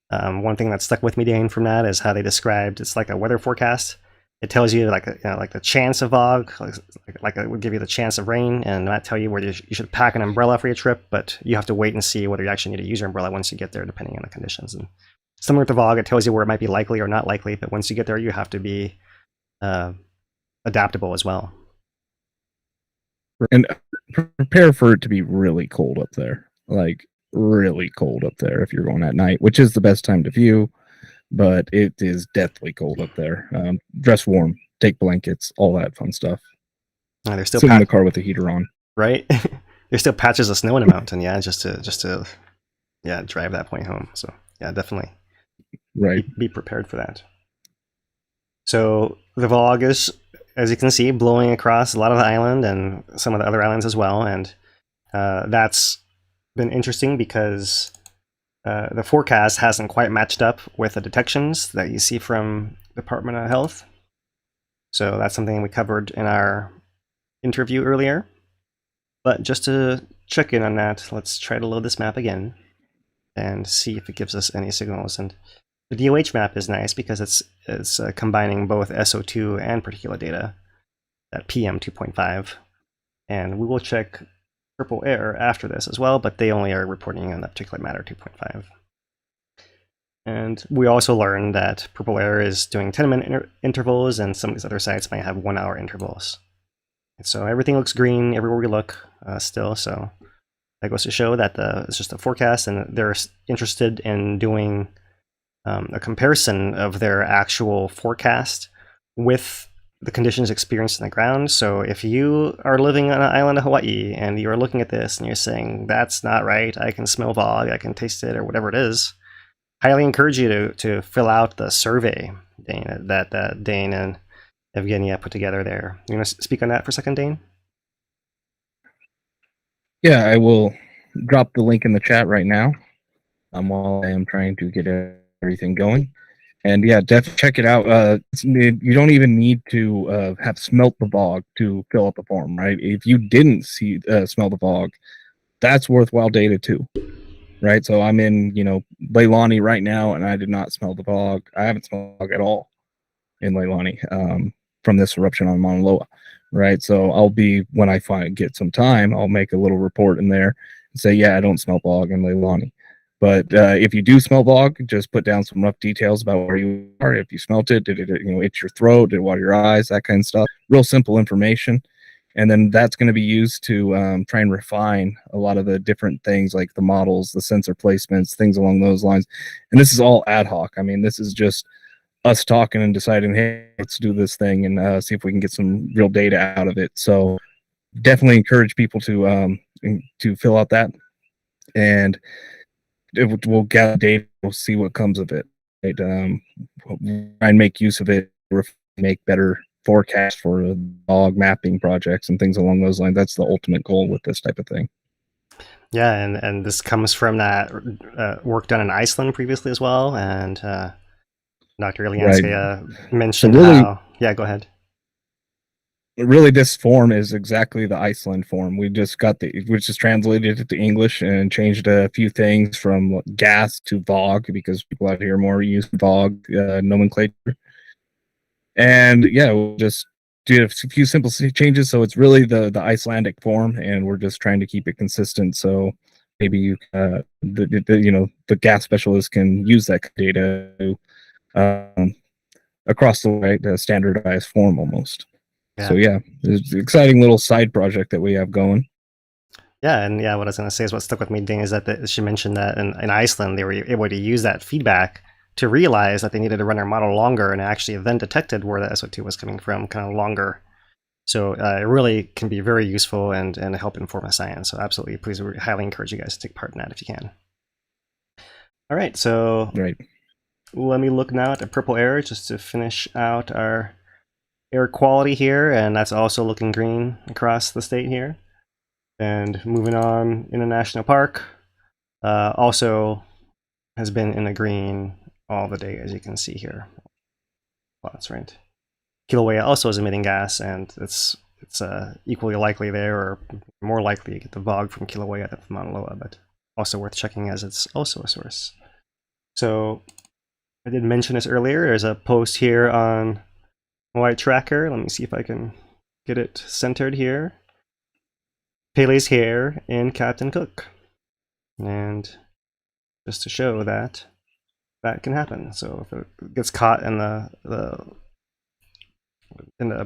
One thing that stuck with me, Dane, from that is how they described it's like a weather forecast. It tells you like the chance of VOG, like it would give you the chance of rain, and not tell you whether you should pack an umbrella for your trip, but you have to wait and see whether you actually need to use your umbrella once you get there, depending on the conditions. And similar to VOG, it tells you where it might be likely or not likely, but once you get there, you have to be adaptable as well. And prepare for it to be really cold up there, like really cold up there if you're going at night, which is the best time to view, but it is deathly cold up there. Dress warm, take blankets, all that fun stuff. There's still sit in the car with the heater on, right? There's still patches of snow in the mountain, yeah, just to drive that point home. So yeah, definitely right. Be prepared for that. So the VOG as you can see, blowing across a lot of the island and some of the other islands as well. And that's been interesting because the forecast hasn't quite matched up with the detections that you see from Department of Health. So that's something we covered in our interview earlier. But just to check in on that, let's try to load this map again and see if it gives us any signals. And the DOH map is nice because it's combining both SO2 and particulate data at PM 2.5. And we will check purple air after this as well, but they only are reporting on the particulate matter 2.5. And we also learned that purple air is doing 10-minute intervals, and some of these other sites might have 1-hour intervals. And so everything looks green everywhere we look still. So that goes to show that it's just a forecast, and they're interested in doing a comparison of their actual forecast with the conditions experienced on the ground. So if you are living on an island of Hawaii and you're looking at this and you're saying, that's not right, I can smell fog, I can taste it, or whatever it is, highly encourage you to fill out the survey, Dane, that Dane and Evgenia put together there. You want to speak on that for a second, Dane? Yeah, I will drop the link in the chat right now while I am trying to get everything going. And yeah, definitely check it out. You don't even need to have smelt the fog to fill out the form, right? If you didn't smell the fog, that's worthwhile data too, right? So I'm in, Leilani right now, and I did not smell the fog. I haven't smelled the fog at all in Leilani from this eruption on Maunaloa, right? So when I get some time, I'll make a little report in there and say, yeah, I don't smell fog in Leilani. But if you do smell fog, just put down some rough details about where you are. If you smelt it, did it itch your throat, did it water your eyes, that kind of stuff. Real simple information. And then that's going to be used to try and refine a lot of the different things like the models, the sensor placements, things along those lines. And this is all ad hoc. I mean, this is just us talking and deciding, hey, let's do this thing and see if we can get some real data out of it. So definitely encourage people to fill out that. And we'll gather data, we'll see what comes of it. Right? Try and make use of it, make better forecasts for log mapping projects and things along those lines. That's the ultimate goal with this type of thing. Yeah, and this comes from that work done in Iceland previously as well. And Dr. Ilianska mentioned so really, how... Yeah, go ahead. Really, this form is exactly the Iceland form. We just translated it to English and changed a few things from gas to VOG because people out here more use VOG nomenclature. And yeah, we'll just do a few simple changes. So it's really the Icelandic form, and we're just trying to keep it consistent. So maybe the gas specialist can use that data across the way, the standardized form almost. Yeah. So yeah, it's an exciting little side project that we have going. Yeah, and yeah, what I was going to say is what stuck with me, Dane, is that she mentioned that in Iceland they were able to use that feedback to realize that they needed to run their model longer, and actually then detected where the SO2 was coming from kind of longer. So it really can be very useful and help inform the science. So absolutely, please, we highly encourage you guys to take part in that if you can. All right, so let me look now at the purple air just to finish out our air quality here, and that's also looking green across the state here. And moving on, in a national park also has been in the green all the day, as you can see here. Well, that's right. Kilauea also is emitting gas, and it's equally likely there, or more likely to get the VOG from Kilauea than from Maunaloa, but also worth checking as it's also a source. So I did mention this earlier. There's a post here on Hawaii Tracker. Let me see if I can get it centered here. Pele's hair in Captain Cook. And just to show that that can happen. So if it gets caught in the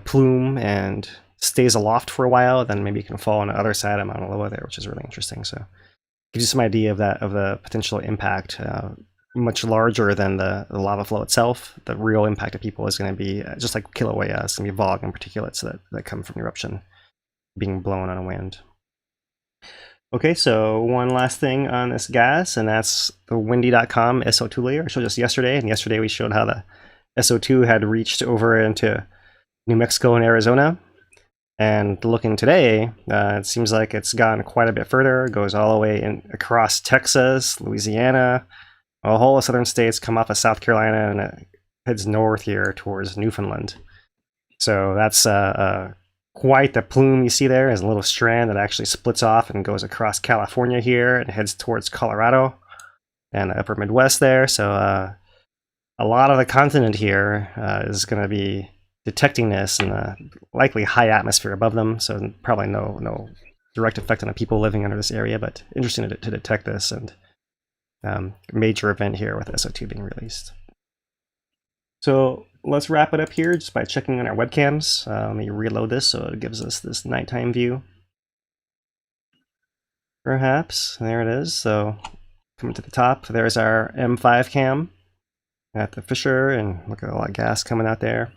plume and stays aloft for a while, then maybe it can fall on the other side of Maunaloa there, which is really interesting. So gives you some idea of the potential impact. Much larger than the lava flow itself. The real impact of people is going to be just like Kilauea. It's going to be VOG and particulates that come from eruption being blown on a wind. Okay, so one last thing on this gas, and that's the windy.com SO2 layer. I showed this yesterday, and yesterday we showed how the SO2 had reached over into New Mexico and Arizona. And looking today, it seems like it's gone quite a bit further. It goes all the way across Texas, Louisiana, a whole of southern states, come off of South Carolina, and it heads north here towards Newfoundland. So that's quite the plume you see there. Is a little strand that actually splits off and goes across California here and heads towards Colorado and the upper Midwest there. So a lot of the continent here is going to be detecting this in a likely high atmosphere above them, so probably no direct effect on the people living under this area, but interesting to detect this, and major event here with SO2 being released. So let's wrap it up here just by checking on our webcams. Let me reload this so it gives us this nighttime view. Perhaps, there it is. So coming to the top, there's our M5 cam at the Fisher, and look at all that gas coming out there.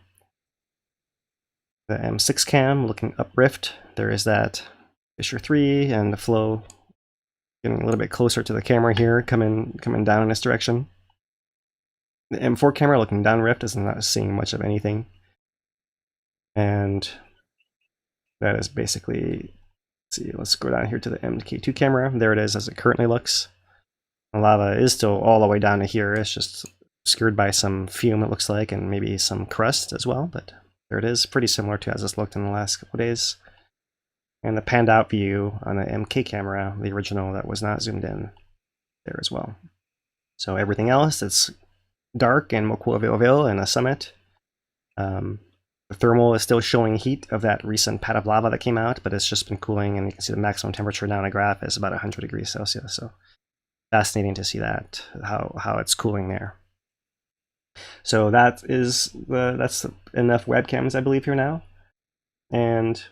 The M6 cam looking uprift, there is that Fisher 3 and the flow getting a little bit closer to the camera here, coming down in this direction. The M4 camera looking downrift is not seeing much of anything. And that is basically, let's go down here to the MK2 camera. There it is as it currently looks. The lava is still all the way down to here. It's just obscured by some fume, it looks like, and maybe some crust as well, but there it is, pretty similar to as it's looked in the last couple of days. And the panned out view on the MK camera, the original that was not zoomed in, there as well. So everything else, it's dark in Mokuoveoville and the summit. The thermal is still showing heat of that recent pad of lava that came out, but it's just been cooling, and you can see the maximum temperature now on the graph is about 100 degrees Celsius. So fascinating to see that, how it's cooling there. So that's enough webcams, I believe, here now. And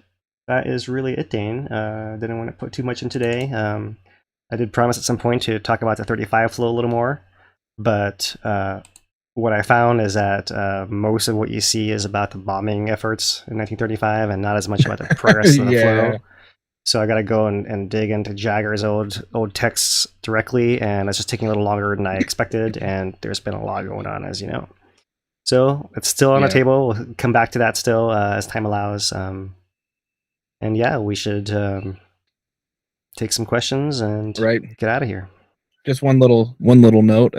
that is really it, Dane. Didn't want to put too much in today. I did promise at some point to talk about the 35 flow a little more, but what I found is that most of what you see is about the bombing efforts in 1935 and not as much about the progress of the flow. So I got to go and dig into Jagger's old texts directly, and it's just taking a little longer than I expected, and there's been a lot going on, as you know. So it's still on the table. We'll come back to that still as time allows. And yeah, we should take some questions and get out of here. Just one little note.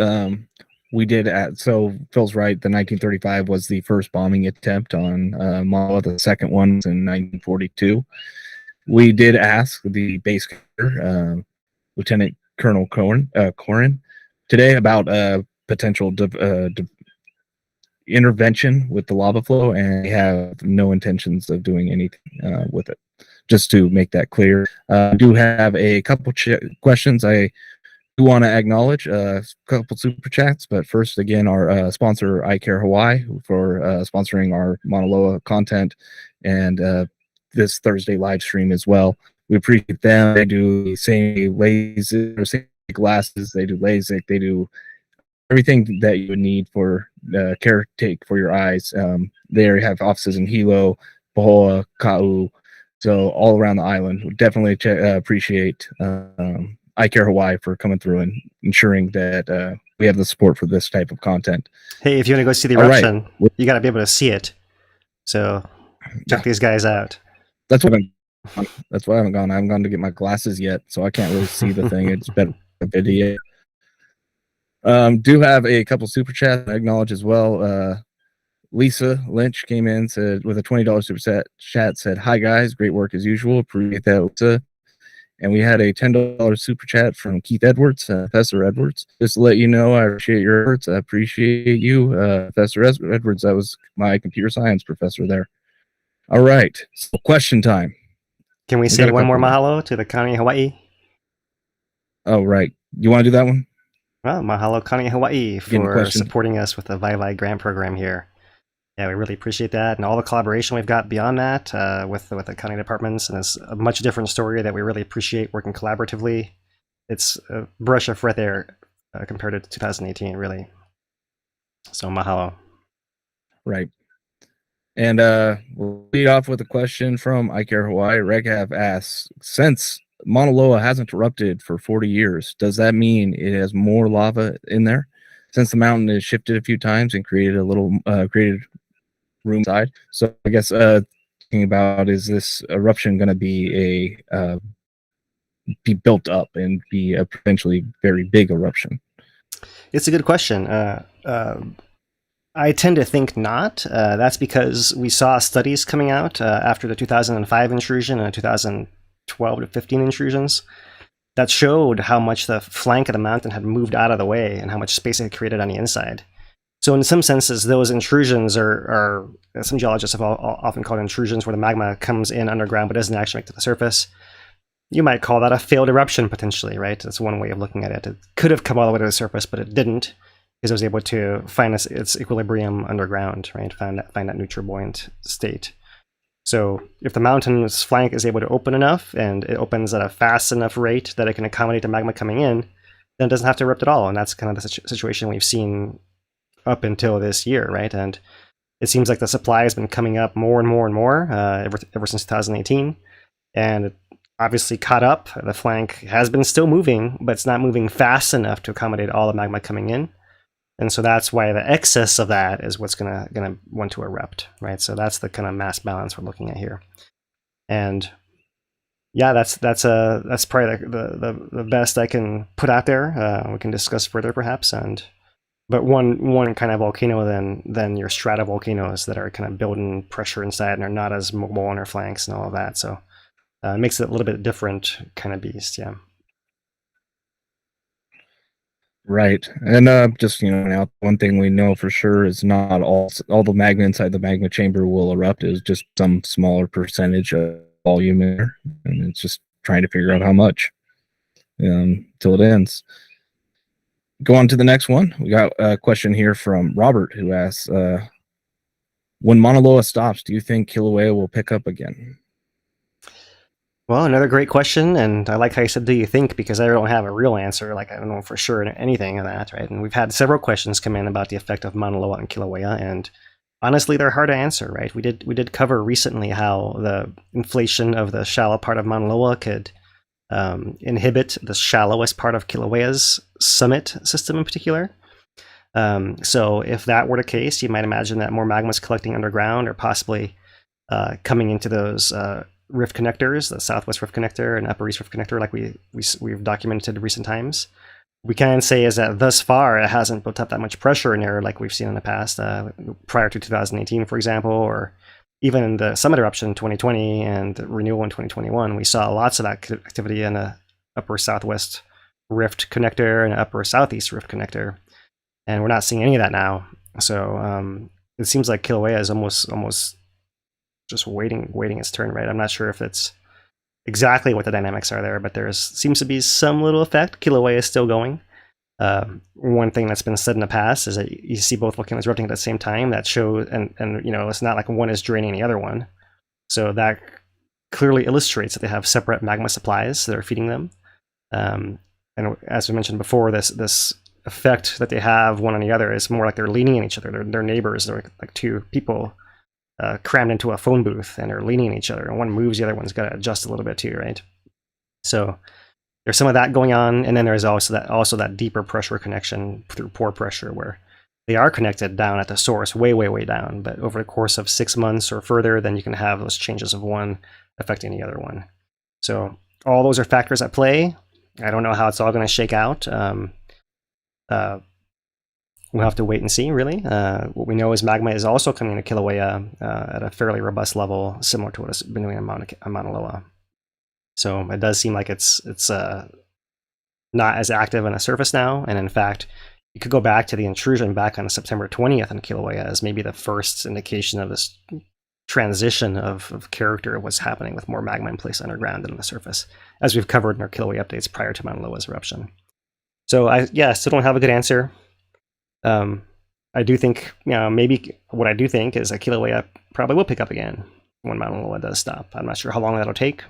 We did so Phil's right. The 1935 was the first bombing attempt on Maunaloa. The second one was in 1942. We did ask the base commander, Lieutenant Colonel Corin, today about potential intervention with the lava flow, and they have no intentions of doing anything with it. Just to make that clear, I do have a couple questions. I do want to acknowledge a couple super chats, but first, again, our sponsor, iCare Hawaii, for sponsoring our Maunaloa content and this Thursday live stream as well. We appreciate them. They do the same laser, same glasses. They do LASIK. They do everything that you would need for care take for your eyes. They have offices in Hilo, Pahoa, Ka'u, so all around the island. We definitely appreciate iCare Hawaii for coming through and ensuring that we have the support for this type of content. Hey, if you want to go see the eruption, you got to be able to see it. So check these guys out. That's why I haven't gone. I haven't gone to get my glasses yet, so I can't really see the thing. It's been a video. Do have a couple super chats I acknowledge as well. Lisa Lynch came in, said with a $20 super chat, said, "Hi guys, great work as usual. Appreciate that, Lisa." And we had a $10 super chat from Keith Edwards, Professor Edwards. Just to let you know, I appreciate your efforts. I appreciate you, Professor Edwards. That was my computer science professor there. All right, so question time. Can we say one more mahalo to the County of Hawaii? Oh, right. You want to do that one? Well, mahalo County of Hawaii for supporting us with the Vai grant program here. Yeah, we really appreciate that, and all the collaboration we've got beyond that with the county departments, and it's a much different story that we really appreciate working collaboratively. It's a brush of right there compared to 2018, really. So mahalo. Right. And we'll lead off with a question from iCare Hawaii. Reghav asks, since Maunaloa hasn't erupted for 40 years, does that mean it has more lava in there? Since the mountain has shifted a few times and created room side. So I guess thinking about, is this eruption going to be be built up and be a potentially very big eruption? It's a good question. I tend to think not. That's because we saw studies coming out after the 2005 intrusion and 2012 to 15 intrusions that showed how much the flank of the mountain had moved out of the way and how much space it had created on the inside. So in some senses, those intrusions are some geologists have often called intrusions, where the magma comes in underground but doesn't actually make it to the surface. You might call that a failed eruption, potentially, right? That's one way of looking at it. It could have come all the way to the surface, but it didn't, because it was able to find its equilibrium underground, right? Find that neutral buoyant state. So if the mountain's flank is able to open enough, and it opens at a fast enough rate that it can accommodate the magma coming in, then it doesn't have to erupt at all. And that's kind of the situation we've seen up until this year, right? And it seems like the supply has been coming up more and more and more ever since 2018, and it obviously caught up. The flank has been still moving, but it's not moving fast enough to accommodate all the magma coming in. And so that's why the excess of that is what's gonna want to erupt, right? So that's the kind of mass balance we're looking at here. And yeah, that's probably the best I can put out there. We can discuss further perhaps. But one kind of volcano than your stratovolcanoes that are kind of building pressure inside and are not as mobile on their flanks and all of that. So it makes it a little bit different kind of beast, yeah. Right. And just, now one thing we know for sure is not all the magma inside the magma chamber will erupt. Is just some smaller percentage of volume there, and it's just trying to figure out how much till it ends. Go on to the next one. We got a question here from Robert, who asks, when Maunaloa stops, do you think Kilauea will pick up again? Well, another great question, and I like how you said, do you think, because I don't have a real answer. Like, I don't know for sure anything of that, right? And we've had several questions come in about the effect of Maunaloa and Kilauea, and honestly, they're hard to answer, right? We did cover recently how the inflation of the shallow part of Maunaloa could inhibit the shallowest part of Kilauea's summit system in particular. So if that were the case, you might imagine that more magma is collecting underground, or possibly coming into those rift connectors, the Southwest Rift Connector and Upper East Rift Connector, like we've documented in recent times. We can say is that thus far it hasn't built up that much pressure in there like we've seen in the past, prior to 2018, for example, or even in the summit eruption in 2020 and renewal in 2021. We saw lots of activity in the Upper Southwest Rift Connector and Upper Southeast Rift Connector, and we're not seeing any of that now. So it seems like Kilauea is almost just waiting its turn, right? I'm not sure if it's exactly what the dynamics are there, but there seems to be some little effect. Kilauea is still going. One thing that's been said in the past is that you see both volcanoes erupting at the same time. That shows, and it's not like one is draining the other one. So that clearly illustrates that they have separate magma supplies that are feeding them. And as we mentioned before, this effect that they have one on the other is more like they're leaning on each other. They're neighbors. They're like two people crammed into a phone booth, and they're leaning on each other. And one moves, the other one's got to adjust a little bit too, right? So there's some of that going on, and then there's also that deeper pressure connection through pore pressure, where they are connected down at the source, way down. But over the course of 6 months or further, then you can have those changes of one affecting the other one. So all those are factors at play. I don't know how it's all going to shake out. We'll have to wait and see, really. What we know is magma is also coming into Kilauea at a fairly robust level, similar to what it's been doing on Mauna Loa. So it does seem like it's not as active on the surface now. And in fact, you could go back to the intrusion back on September 20th in Kilauea as maybe the first indication of this transition of character of what's happening with more magma in place underground than on the surface, as we've covered in our Kilauea updates prior to Mauna Loa's eruption. So I still don't have a good answer. I do think, maybe what I do think is that Kilauea probably will pick up again when Mauna Loa does stop. I'm not sure how long that'll take.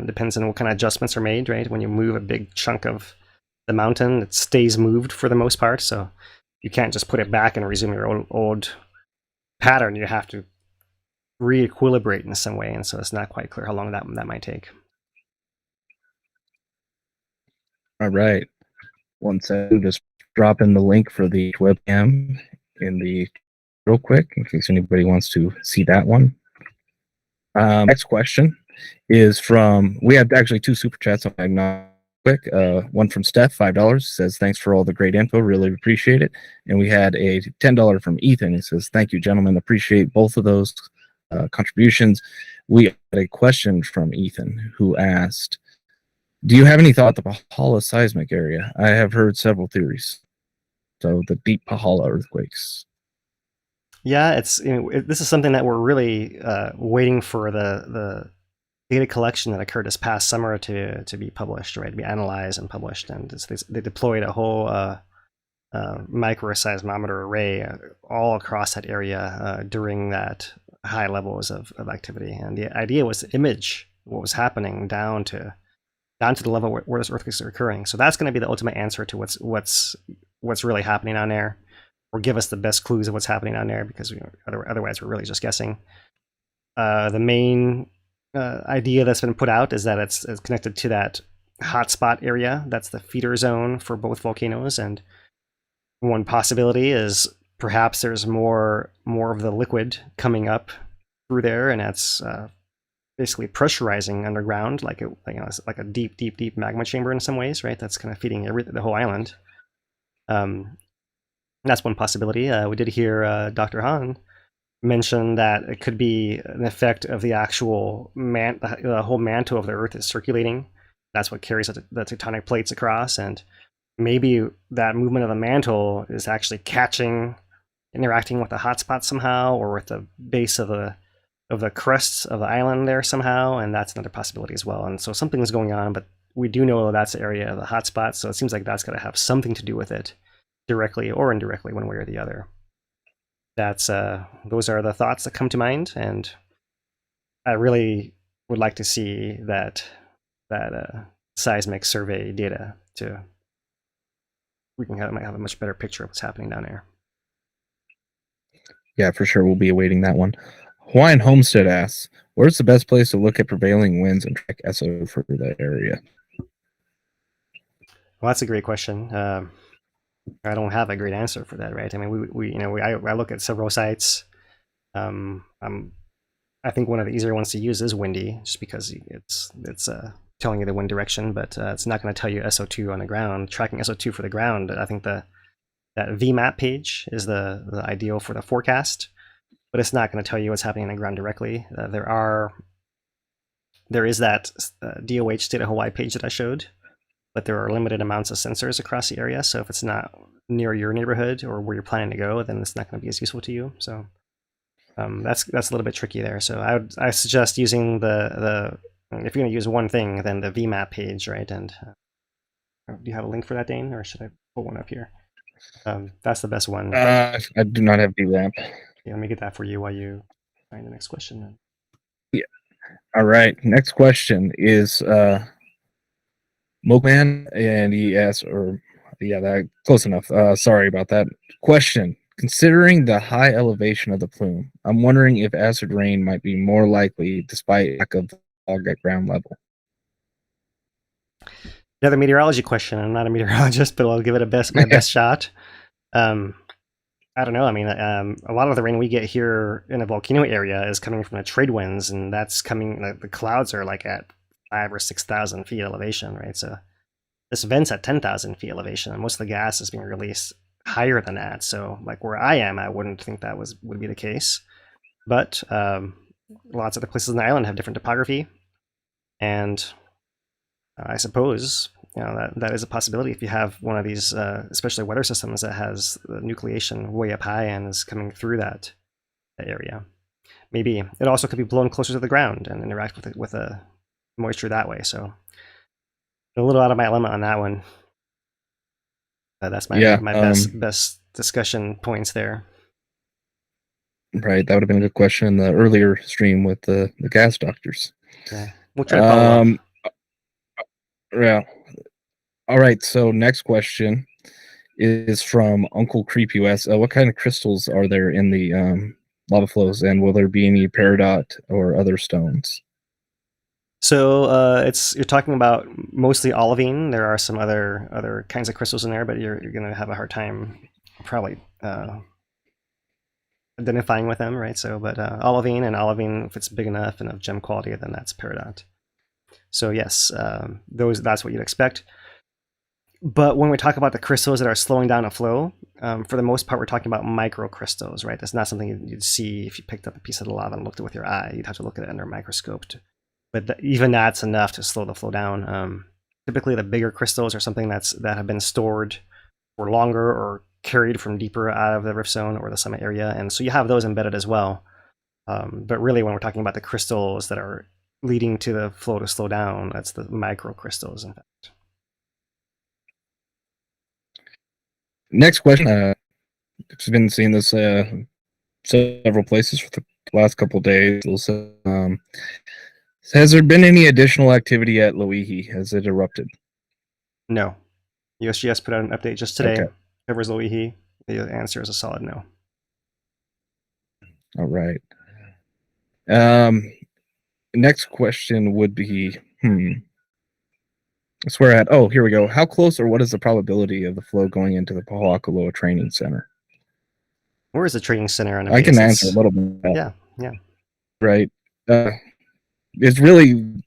Depends on what kind of adjustments are made, right? When you move a big chunk of the mountain, it stays moved for the most part. So you can't just put it back and resume your old pattern. You have to re-equilibrate in some way. And so it's not quite clear how long that might take. All right. 1 second, just drop in the link for the webcam in the real quick in case anybody wants to see that one. Next question is from, we have actually 2 super chats on Agnostic. Quick, one from Steph, $5, says thanks for all the great info, really appreciate it. And we had a $10 from Ethan. He says thank you, gentlemen, appreciate both of those contributions. We had a question from Ethan who asked, do you have any thought the Pohakuloa seismic area? I have heard several theories. So the deep Pohakuloa earthquakes. Yeah, it's this is something that we're really waiting for the data collection that occurred this past summer to be published, right? To be analyzed and published. And they deployed a whole microseismometer array all across that area during that high levels of activity. And the idea was to image what was happening down to the level where those earthquakes are occurring. So that's going to be the ultimate answer to what's really happening on there, or give us the best clues of what's happening on there, because otherwise we're really just guessing. The main idea that's been put out is that it's connected to that hotspot area. That's the feeder zone for both volcanoes, and one possibility is perhaps there's more of the liquid coming up through there, and that's basically pressurizing underground, it's like a deep magma chamber in some ways, right? That's kind of feeding the whole island. That's one possibility. We did hear Dr. Han mention that it could be an effect of the actual the whole mantle of the Earth is circulating. That's what carries the tectonic plates across, and maybe that movement of the mantle is actually interacting with the hotspot somehow, or with the base of the crusts of the island there somehow, and that's another possibility as well. And so something's going on, but we do know that's the area of the hotspot, so it seems like that's got to have something to do with it, directly or indirectly, one way or the other. That's those are the thoughts that come to mind, and I really would like to see that seismic survey data we might have a much better picture of what's happening down there. Yeah, for sure. We'll be awaiting that one. Hawaiian Homestead asks, where's the best place to look at prevailing winds and track SO for that area? Well, that's a great question. I don't have a great answer for that, right? I mean, I look at several sites. I think one of the easier ones to use is Windy, just because it's telling you the wind direction, but it's not going to tell you SO2 on the ground. Tracking SO2 for the ground, I think that VMAP page is the ideal for the forecast, but it's not going to tell you what's happening on the ground directly. There is that DOH State of Hawaii page that I showed, but there are limited amounts of sensors across the area. So if it's not near your neighborhood or where you're planning to go, then it's not going to be as useful to you. So that's a little bit tricky there. So I suggest using the if you're going to use one thing, then the VMAP page, right? And do you have a link for that, Dane, or should I pull one up here? That's the best one. I do not have VMAP. Yeah, let me get that for you while you find the next question. Then. Yeah. All right. Next question is Mokeman, and he asks, close enough. Sorry about that. Question: considering the high elevation of the plume, I'm wondering if acid rain might be more likely despite lack of fog at ground level. Another meteorology question. I'm not a meteorologist, but I'll give it my best shot. I don't know. I mean, a lot of the rain we get here in the volcano area is coming from the trade winds, and that's coming. The clouds are like at 5,000 or 6,000 feet elevation, right? So this vent's at 10,000 feet elevation, and most of the gas is being released higher than that. So, like where I am, I wouldn't think that would be the case. But lots of the places on the island have different topography, and I suppose that is a possibility if you have one of these, especially weather systems that has the nucleation way up high and is coming through that area. Maybe it also could be blown closer to the ground and interact with the moisture that way. So a little out of my element on that one. That's my best discussion points there. Right, that would have been a good question in the earlier stream with the gas doctors. Yeah, we'll try to follow up. Yeah. All right. So next question is from Uncle Creep US. What kind of crystals are there in the lava flows, and will there be any peridot or other stones? So you're talking about mostly olivine. There are some other kinds of crystals in there, but you're going to have a hard time probably identifying with them, right? So, but olivine, if it's big enough and of gem quality, then that's peridot. So yes, that's what you'd expect. But when we talk about the crystals that are slowing down a flow, for the most part, we're talking about microcrystals, right? That's not something you'd see if you picked up a piece of the lava and looked at it with your eye. You'd have to look at it under a microscope. But even that's enough to slow the flow down. Typically, the bigger crystals are something that have been stored for longer or carried from deeper out of the rift zone or the summit area, and so you have those embedded as well. But really, when we're talking about the crystals that are leading to the flow to slow down, that's the microcrystals, in fact. Next question. I've been seeing this several places for the last couple of days. Has there been any additional activity at Loihi? Has it erupted? No. USGS put out an update just today. Okay. Covers Loihi. The answer is a solid no. All right. Next question would be, that's where at. Oh, here we go. How close or what is the probability of the flow going into the Pohakuloa Training Center? Where is the training center on a I can basis? answer a little bit. Yeah. Right. It's really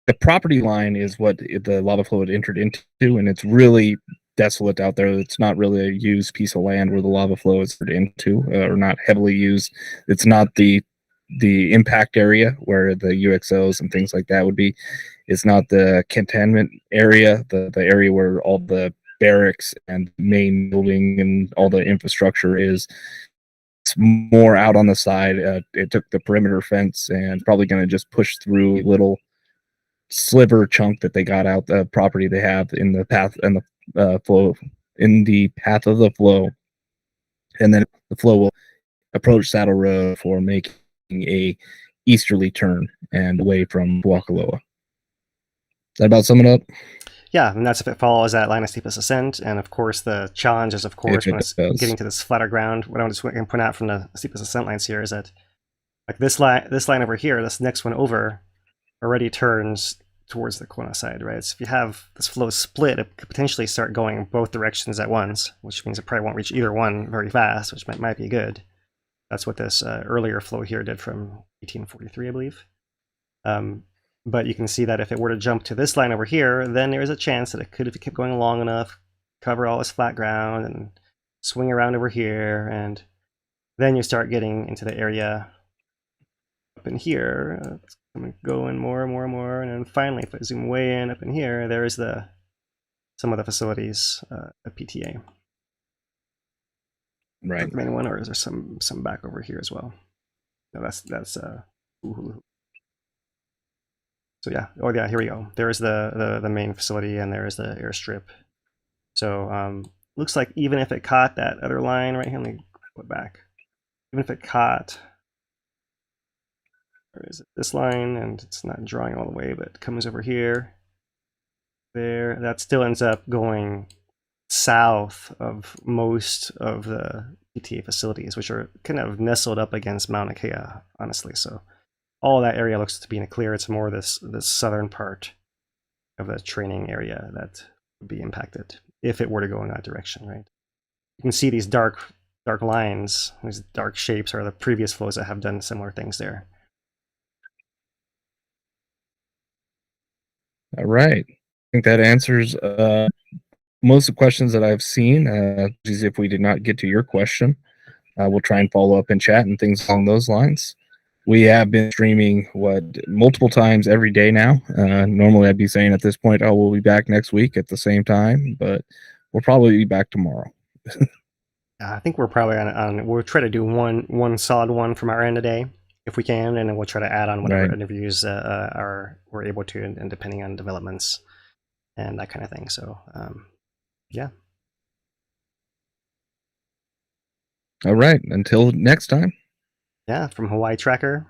the property line is what the lava flow had entered into, and it's really desolate out there. It's not really a used piece of land where the lava flow is into, or not heavily used. It's not the impact area where the UXOs and things like that would be. It's not the cantonment area, the area where all the barracks and main building and all the infrastructure is. It's more out on the side. It took the perimeter fence and probably going to just push through a little sliver chunk that they got out the property they have in the path and the flow in the path of the flow, and then the flow will approach Saddle Road for making a easterly turn and away from Pohakuloa. Does that about sum it up? Yeah, and that's if it follows that line of steepest ascent. And of course, the challenge is, of course, when it's getting to this flatter ground. What I'm just going to point out from the steepest ascent lines here is that, like this line over here, this next one over, already turns towards the Kona side, right? So if you have this flow split, it could potentially start going both directions at once, which means it probably won't reach either one very fast, which might be good. That's what this earlier flow here did from 1843, I believe. But you can see that if it were to jump to this line over here, then there is a chance that it could, if it kept going long enough, cover all this flat ground and swing around over here, and then you start getting into the area up in here. It's going to go in more and more and more, and then finally, if I zoom way in up in here, there's some of the facilities at PTA. Right. The main one, or is there some back over here as well? No, that's so yeah. Oh yeah, here we go. There's the main facility, and there is the airstrip. So looks like even if it caught that other line right here, let me go back. Even if it caught, or is it this line, and it's not drawing all the way, but it comes over here, there, that still ends up going south of most of the PTA facilities, which are kind of nestled up against Mauna Kea, honestly. So all that area looks to be in a clear. It's more this southern part of the training area that would be impacted if it were to go in that direction, right? You can see these dark lines, these dark shapes are the previous flows that have done similar things there. All right. I think that answers most of the questions that I've seen. If we did not get to your question, we'll try and follow up in chat and things along those lines. We have been streaming multiple times every day now. Normally I'd be saying at this point, oh, we'll be back next week at the same time, but we'll probably be back tomorrow. I think we're probably on we'll try to do one solid one from our end today if we can, and then we'll try to add on whatever interviews we're able to, and depending on developments and that kind of thing. So yeah. All right. Until next time. Yeah, from Hawaii Tracker,